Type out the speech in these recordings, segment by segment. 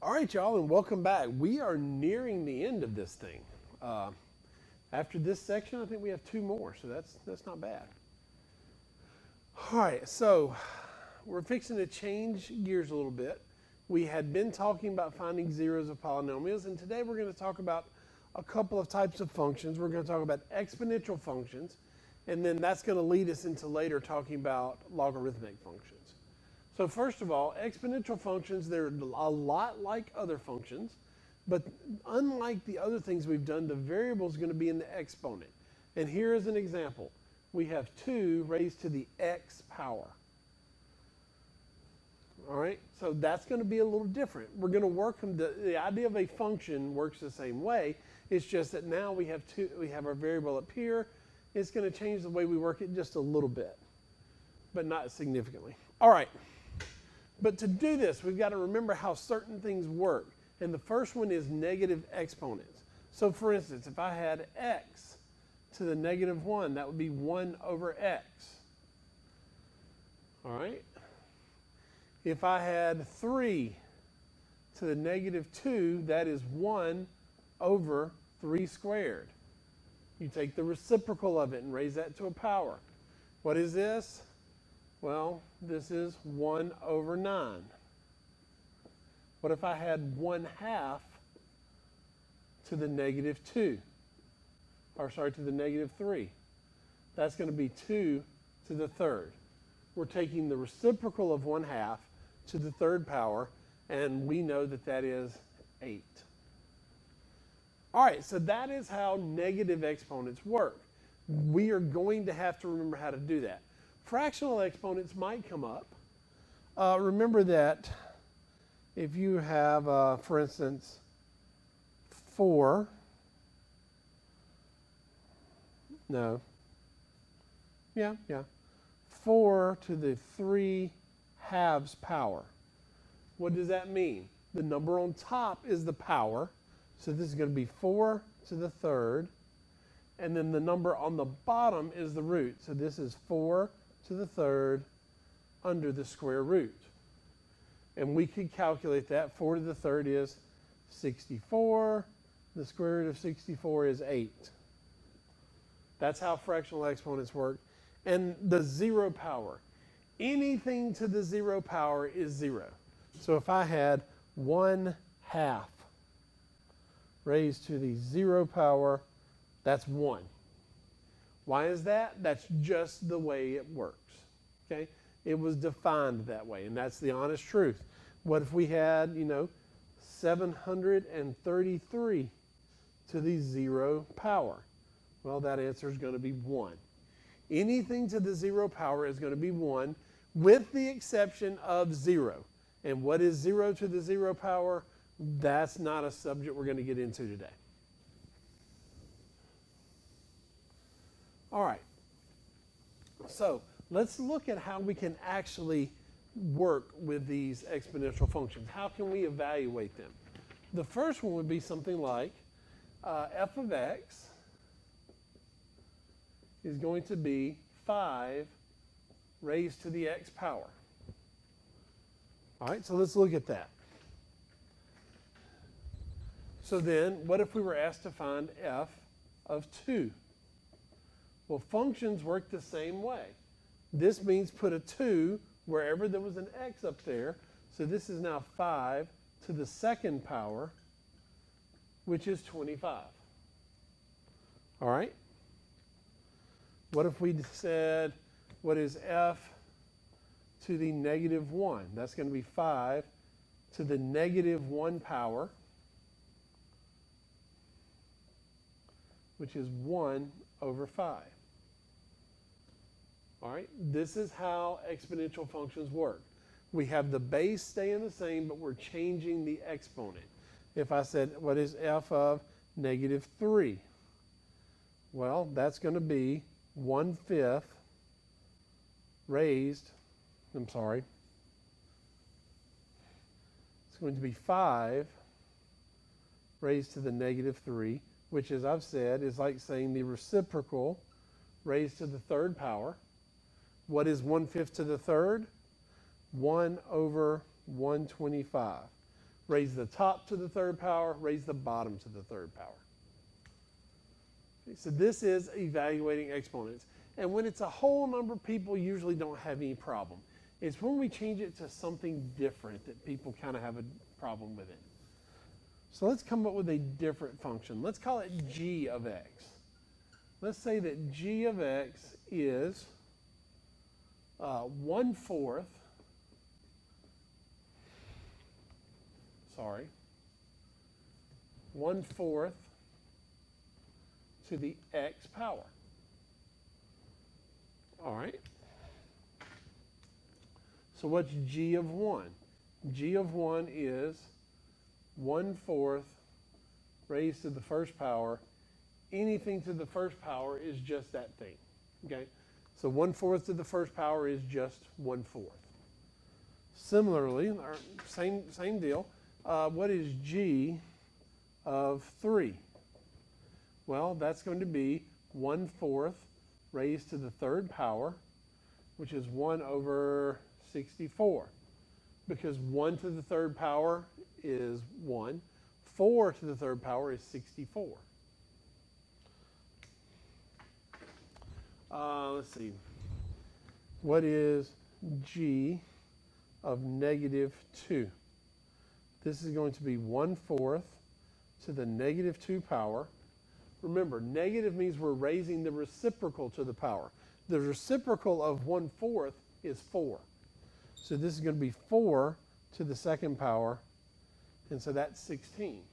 All right, y'all, and welcome back. We are nearing the end of this thing. After this section, I think we have two more, so that's not bad. All right, so we're fixing to change gears a little bit. We had been talking about finding zeros of polynomials, and today we're going to talk about a couple of types of functions. We're going to talk about exponential functions, and then that's going to lead us into later talking about logarithmic functions. So first of all, exponential functions, they're a lot like other functions, but unlike the other things we've done, the variable is going to be in the exponent. And here is an example. We have 2 raised to the x power. All right, so that's going to be a little different. We're going to work from the idea of a function works the same way. It's just that now we have our variable up here. It's going to change the way we work it just a little bit, but not significantly. All right. But to do this, we've got to remember how certain things work. And the first one is negative exponents. So for instance, if I had x to the negative 1, that would be 1 over x. All right? If I had 3 to the negative 2, that is 1 over 3 squared. You take the reciprocal of it and raise that to a power. What is this? Well, this is 1 over 9. What if I had 1/2 to the negative 2? Or sorry, to the negative 3. That's going to be 2 to the third. We're taking the reciprocal of 1/2 to the third power, and we know that that is 8. All right, so that is how negative exponents work. We are going to have to remember how to do that. Fractional exponents might come up. Remember that if you have, for instance, 4, no, yeah, 4 to the 3 halves power. What does that mean? The number on top is the power, so this is going to be 4 to the third, and then the number on the bottom is the root, so this is 4 to the third under the square root. And we could calculate that. 4 to the third is 64. The square root of 64 is 8. That's how fractional exponents work. And the 0 power. Anything to the 0 power is 0. So if I had 1/2 raised to the 0 power, that's 1. Why is that? That's just the way it works. Okay? It was defined that way, and that's the honest truth. What if we had, 733 to the 0 power? Well, that answer is going to be 1. Anything to the 0 power is going to be 1, with the exception of 0. And what is 0 to the 0 power? That's not a subject we're going to get into today. All right, so let's look at how we can actually work with these exponential functions. How can we evaluate them? The first one would be something like f of x is going to be 5 raised to the x power. All right, so let's look at that. So then, what if we were asked to find f of 2? Well, functions work the same way. This means put a 2 wherever there was an x up there. So this is now 5 to the second power, which is 25. All right? What if we said, what is f to the negative 1? That's going to be 5 to the negative 1 power, which is 1 over 5. All right, this is how exponential functions work. We have the base staying the same, but we're changing the exponent. If I said, what is f of negative 3? Well, that's going to be 1/5 raised, it's going to be 5 raised to the negative 3, which, as I've said, is like saying the reciprocal raised to the third power. What is 1/5 to the third? 1 over 125. Raise the top to the third power, raise the bottom to the third power. Okay, so this is evaluating exponents. And when it's a whole number, people usually don't have any problem. It's when we change it to something different that people kind of have a problem with it. So let's come up with a different function. Let's call it g of x. Let's say that g of x is 1/4, sorry, 1/4 to the x power. All right. So what's g of 1? G of 1 is 1/4 raised to the first power. Anything to the first power is just that thing. Okay? So 1/4 to the first power is just 1/4. Similarly, same deal. What is g of 3? Well, that's going to be 1/4 raised to the third power, which is 1/64. Because 1 to the third power is 1. 4 to the third power is 64. Let's see. What is g of -2? This is going to be 1/4 to the -2 power. Remember, negative means we're raising the reciprocal to the power. The reciprocal of 1/4 is 4. So this is going to be 4 to the second power, and so that's 16.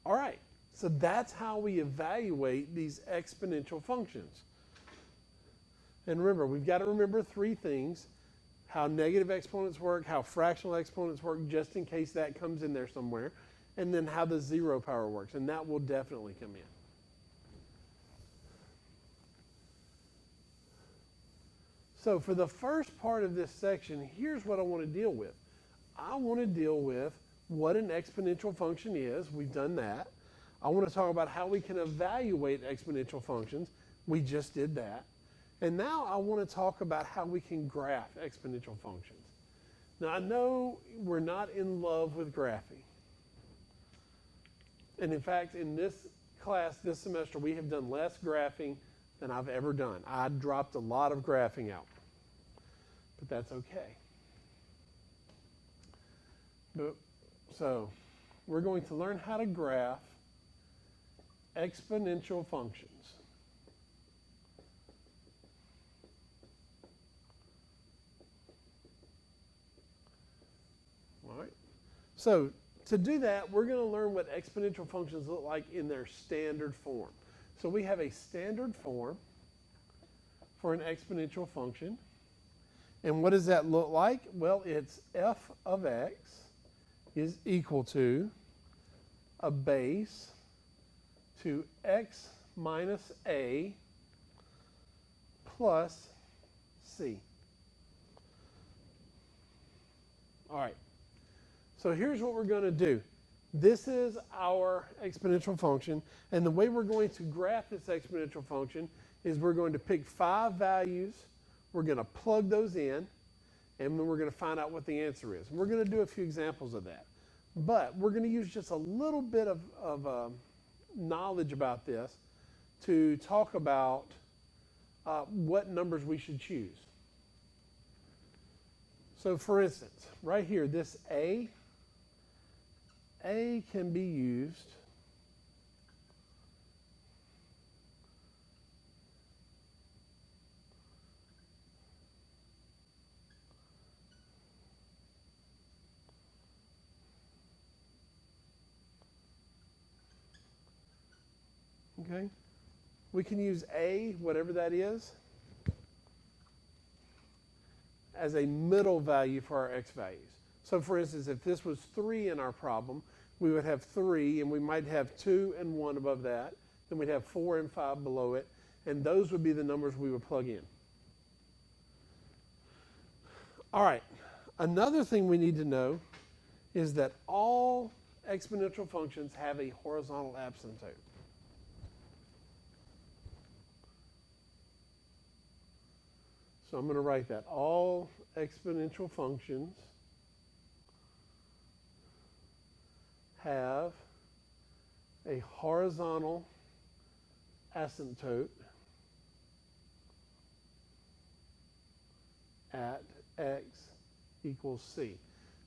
All right, so that's how we evaluate these exponential functions. And remember, we've got to remember 3 things: how negative exponents work, how fractional exponents work, just in case that comes in there somewhere, and then how the 0 power works, and that will definitely come in. So for the first part of this section, here's what I want to deal with. I want to deal with what an exponential function is. We've done that. I want to talk about how we can evaluate exponential functions. We just did that. And now I want to talk about how we can graph exponential functions. Now I know we're not in love with graphing. And in fact, in this class this semester, we have done less graphing than I've ever done. I dropped a lot of graphing out, but that's okay. So we're going to learn how to graph exponential functions. All right. So to do that, we're going to learn what exponential functions look like in their standard form. So we have a standard form for an exponential function. And what does that look like? Well, it's f of x is equal to a base to x minus a plus c. All right. So here's what we're going to do. This is our exponential function, and the way we're going to graph this exponential function is we're going to pick 5 values, we're going to plug those in, and then we're going to find out what the answer is. And we're going to do a few examples of that. But we're going to use just a little bit of knowledge about this to talk about what numbers we should choose. So for instance, right here, this A can be used okay? We can use A, whatever that is, as a middle value for our x values. So for instance, if this was 3 in our problem, we would have 3, and we might have 2 and 1 above that. Then we'd have 4 and 5 below it, and those would be the numbers we would plug in. All right, another thing we need to know is that all exponential functions have a horizontal asymptote. So I'm going to write that. All exponential functions have a horizontal asymptote at x equals c.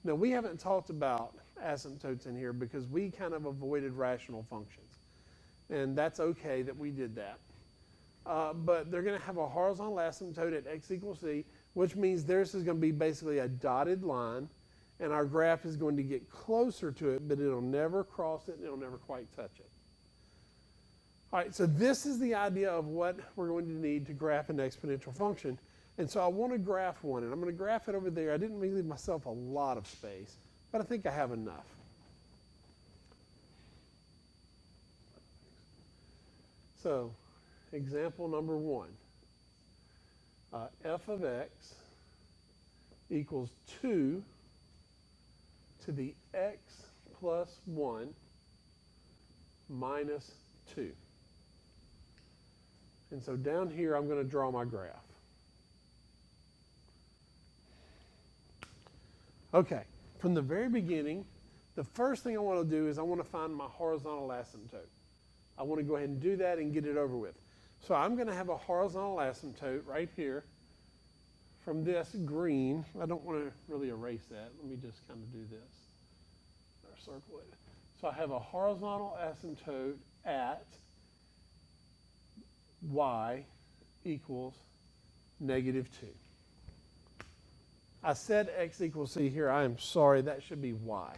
Now, we haven't talked about asymptotes in here because we kind of avoided rational functions. And that's okay that we did that. But they're going to have a horizontal asymptote at x equals c, which means theirs is going to be basically a dotted line, and our graph is going to get closer to it, but it'll never cross it, and it'll never quite touch it. All right, so this is the idea of what we're going to need to graph an exponential function. And so I want to graph one, and I'm going to graph it over there. I didn't really leave myself a lot of space, but I think I have enough. So, example number 1. F of x equals 2 to the x plus 1 minus 2. And so down here, I'm going to draw my graph. Okay, from the very beginning, the first thing I want to do is I want to find my horizontal asymptote. I want to go ahead and do that and get it over with. So I'm going to have a horizontal asymptote right here from this green. I don't want to really erase that. Let me just kind of do this or circle it. So I have a horizontal asymptote at y equals negative 2. I said x equals c here. I am sorry, that should be y.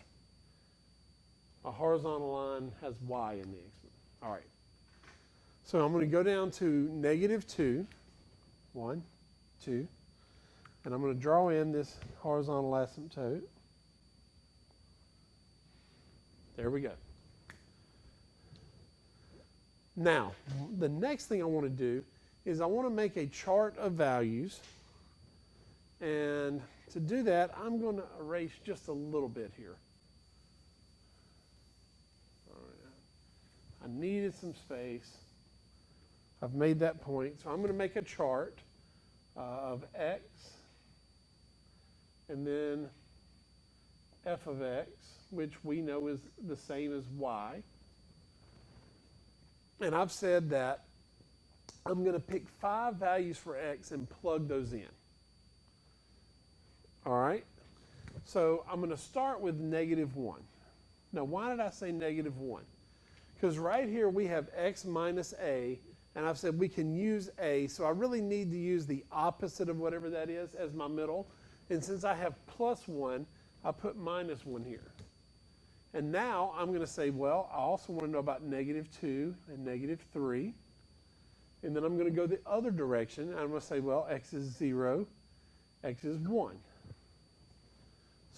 A horizontal line has y in the exponent. All right. So I'm going to go down to negative 2, 1, 2, and I'm going to draw in this horizontal asymptote. There we go. Now, the next thing I want to do is I want to make a chart of values. And to do that, I'm going to erase just a little bit here. All right. I needed some space. I've made that point. So I'm going to make a chart of x and then f of x, which we know is the same as y. And I've said that I'm going to pick 5 values for x and plug those in. All right, so I'm going to start with negative 1. Now, why did I say negative 1? Because right here we have x minus a, and I've said we can use a, so I really need to use the opposite of whatever that is as my middle. And since I have plus 1, I put minus 1 here. And now I'm going to say, well, I also want to know about negative 2 and negative 3. And then I'm going to go the other direction, and I'm going to say, well, x is 0, x is 1.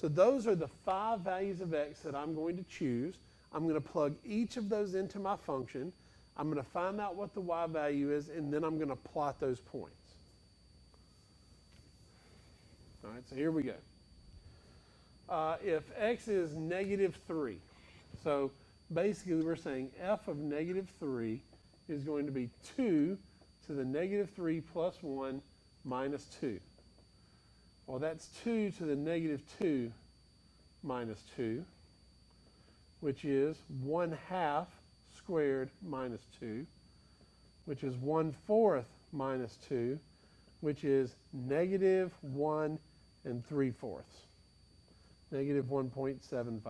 So those are the 5 values of x that I'm going to choose. I'm going to plug each of those into my function. I'm going to find out what the y value is, and then I'm going to plot those points. All right, so here we go. If x is negative 3, so basically we're saying f of negative 3 is going to be 2 to the negative 3 plus 1 minus 2. Well, that's 2 to the negative 2 minus 2, which is 1/2 squared minus 2, which is 1/4 minus 2, which is negative 1 3/4, negative 1.75.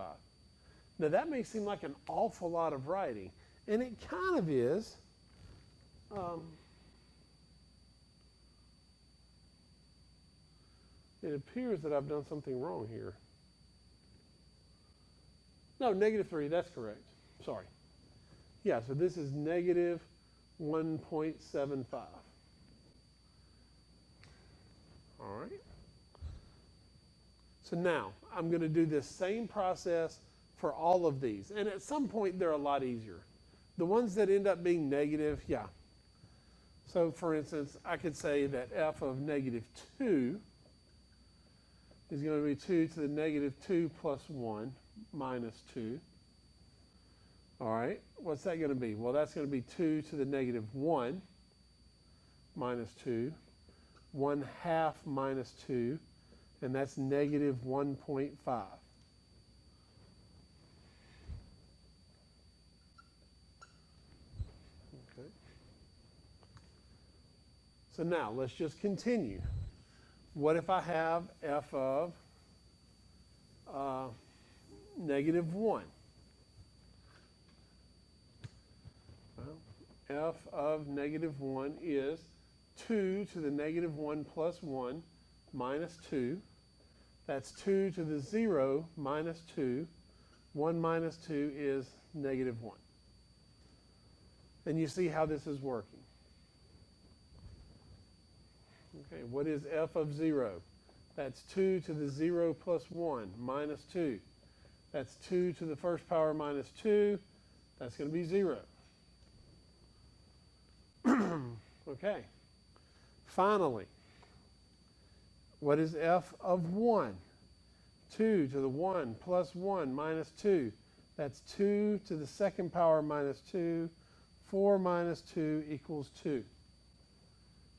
Now, that may seem like an awful lot of writing, and it kind of is. It appears that I've done something wrong here. No, negative 3, that's correct. Sorry. Yeah, so this is negative 1.75. All right. So now, I'm going to do this same process for all of these. And at some point, they're a lot easier. The ones that end up being negative, yeah. So, for instance, I could say that f of negative 2 is going to be 2 to the negative 2 plus 1 minus 2. All right, what's that going to be? Well, that's going to be 2 to the negative 1 minus 2, 1/2 minus 2, and that's negative 1.5. So now let's just continue. What if I have f of negative 1? Well, f of negative 1 is 2 to the negative 1 plus 1 minus 2. That's 2 to the 0 minus 2. 1 minus 2 is negative 1. And you see how this is working. Okay, what is f of 0? That's 2 to the 0 plus 1 minus 2. That's 2 to the first power minus 2. That's going to be 0. Okay. Finally, what is f of 1? 2 to the 1 plus 1 minus 2. That's 2 to the second power minus 2. 4 minus 2 equals 2.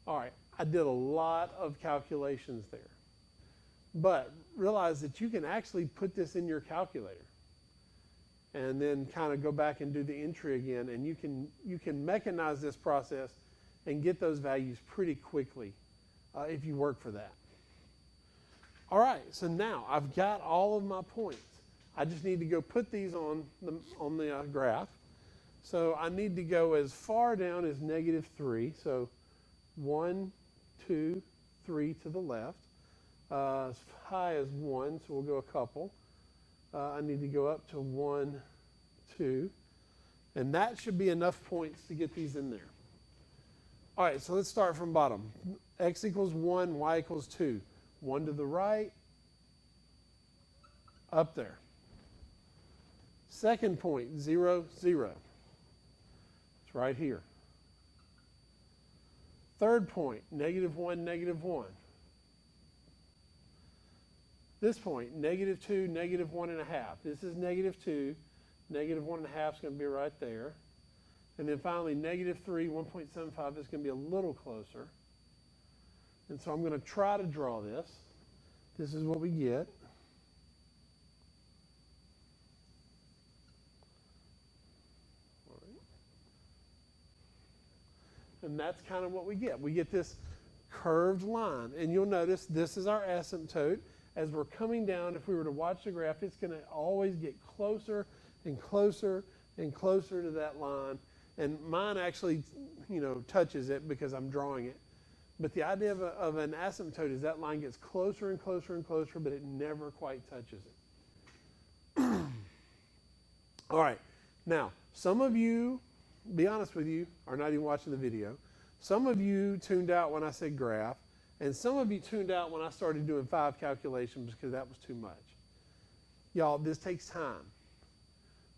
All right, I did a lot of calculations there. But realize that you can actually put this in your calculator and then kind of go back and do the entry again, and you can mechanize this process and get those values pretty quickly if you work for that. All right, so now I've got all of my points. I just need to go put these on the graph. So I need to go as far down as negative 3. So 1, 2, 3 to the left. As high as 1, so we'll go a couple. I need to go up to 1, 2. And that should be enough points to get these in there. All right, so let's start from bottom. X equals 1, y equals 2. 1 to the right, up there. Second point, 0, 0. It's right here. Third point, negative 1, negative 1. This point, negative 2, negative 1.5. This is negative 2. Negative 1.5 is going to be right there. And then finally, negative 3, 1.75 is going to be a little closer. And so I'm going to try to draw this. This is what we get. All right. And that's kind of what we get. We get this curved line. And you'll notice this is our asymptote. As we're coming down, if we were to watch the graph, it's going to always get closer and closer and closer to that line. And mine actually, touches it because I'm drawing it. But the idea of an asymptote is that line gets closer and closer and closer, but it never quite touches it. All right. Now, some of you, be honest with you, are not even watching the video. Some of you tuned out when I said graph. And some of you tuned out when I started doing 5 calculations because that was too much. Y'all, this takes time.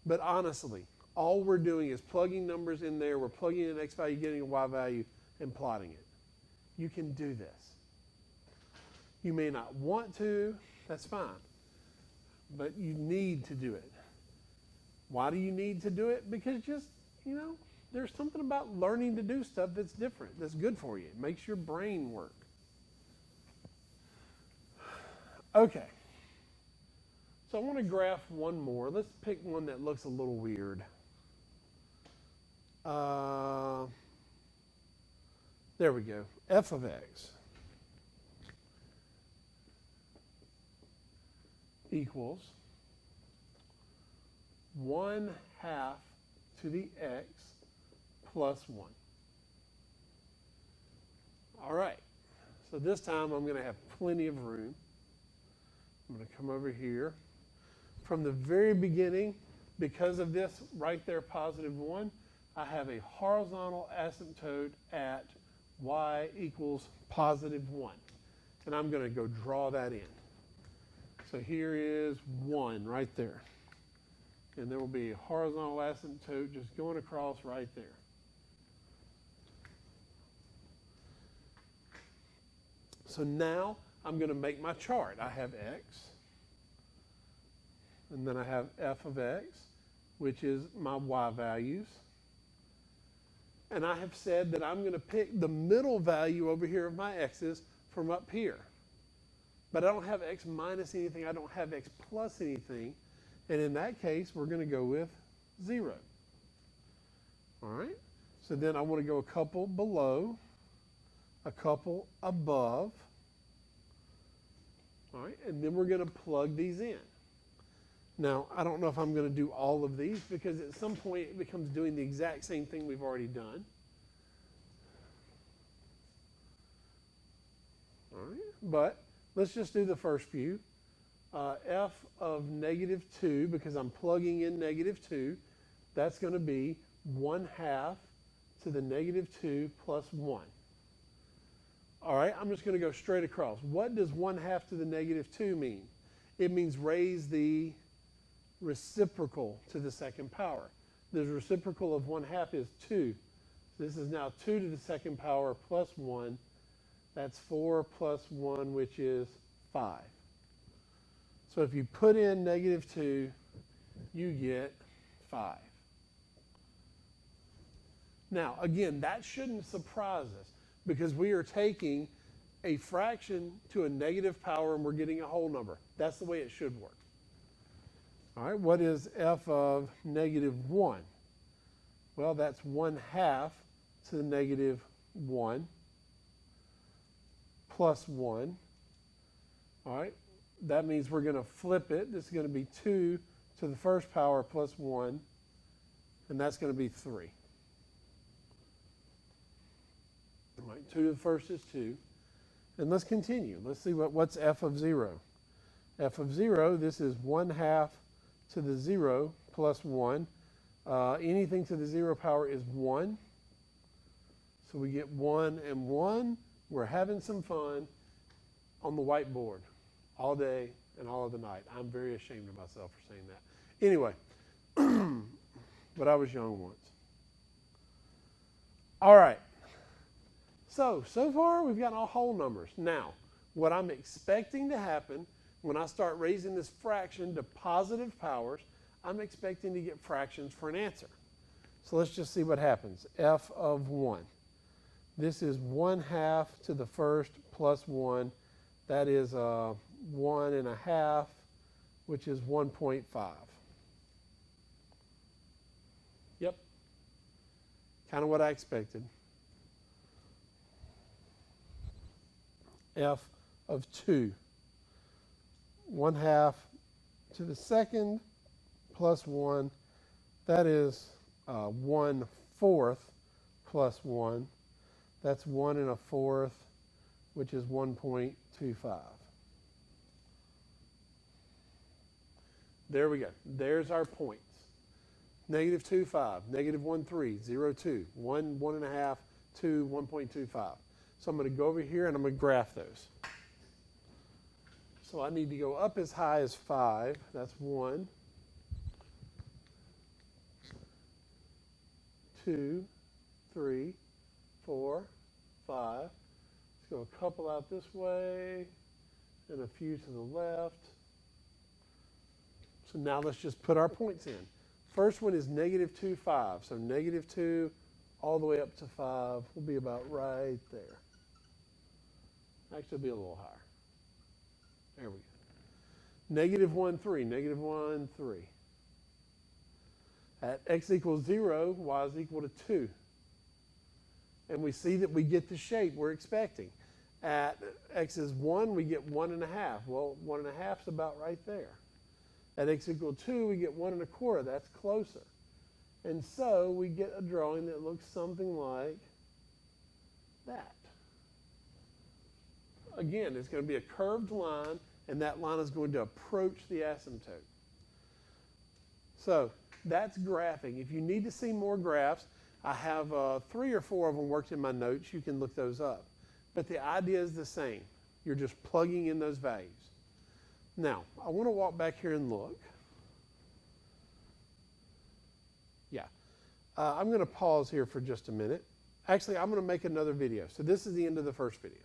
But honestly, all we're doing is plugging numbers in there. We're plugging in an x value, getting a y value, and plotting it. You can do this. You may not want to. That's fine. But you need to do it. Why do you need to do it? Because just, there's something about learning to do stuff that's different, that's good for you. It makes your brain work. Okay, so I want to graph one more. Let's pick one that looks a little weird. There we go, f of x equals 1/2 to the x plus 1. All right, so this time I'm going to have plenty of room. I'm going to come over here. From the very beginning, because of this right there, positive 1, I have a horizontal asymptote at y equals positive 1. And I'm going to go draw that in. So here is 1 right there. And there will be a horizontal asymptote just going across right there. So now I'm going to make my chart. I have x, and then I have f of x, which is my y values. And I have said that I'm going to pick the middle value over here of my x's from up here. But I don't have x minus anything. I don't have x plus anything. And in that case, we're going to go with 0. All right? So then I want to go a couple below. a couple above. All right, and then we're going to plug these in. Now, I don't know if I'm going to do all of these because at some point it becomes doing the exact same thing we've already done. All right, but let's just do the first few. F of -2, because I'm plugging in -2, that's going to be 1/2 to the -2 plus 1. All right, I'm just going to go straight across. What does 1/2 to the -2 mean? It means raise the reciprocal to the second power. The reciprocal of 1/2 is 2. So this is now 2 to the second power plus 1. That's 4 plus 1, which is 5. So if you put in -2, you get 5. Now, again, that shouldn't surprise us because we are taking a fraction to a negative power and we're getting a whole number. That's the way it should work. All right, what is f of -1? Well, that's 1/2 to the -1 plus 1. All right, that means we're going to flip it. This is going to be 2 to the first power plus 1, and that's going to be 3. All right, 2 to the first is 2. And let's continue. Let's see what's f of 0. F of 0, this is 1/2 to the 0 plus 1. Anything to the 0 power is 1. So we get 1 and 1. We're having some fun on the whiteboard all day and all of the night. I'm very ashamed of myself for saying that. Anyway, but I was young once. All right. So far we've got all whole numbers. Now, what I'm expecting to happen when I start raising this fraction to positive powers, I'm expecting to get fractions for an answer. So let's just see what happens. F of 1. This is 1/2 to the first plus 1. That is 1.5, which is 1.5. Yep. Kind of what I expected. F of 2. 1/2 to the second plus 1. That is 1/4 plus 1. That's 1.25, which is 1.25. There we go. There's our points. -2, 5, -1, 3, 0, 2, 1, 1.5, 2, 1.25. So I'm going to go over here and I'm going to graph those. So I need to go up as high as 5. That's 1, 2, 3, 4, 5. Let's go a couple out this way and a few to the left. So now let's just put our points in. First one is -2, 5. So -2 all the way up to 5 will be about right there. Actually, it'll be a little higher. There we go. -1, 3, -1, 3. At x equals 0, y is equal to 2. And we see that we get the shape we're expecting. At x is 1, we get 1.5. Well, 1.5 is about right there. At x equals 2, we get 1.25. That's closer. And so we get a drawing that looks something like that. Again, it's going to be a curved line, and that line is going to approach the asymptote. So that's graphing. If you need to see more graphs, I have 3 or 4 of them worked in my notes. You can look those up. But the idea is the same. You're just plugging in those values. Now, I want to walk back here and look. Yeah. I'm going to pause here for just a minute. Actually, I'm going to make another video. So this is the end of the first video.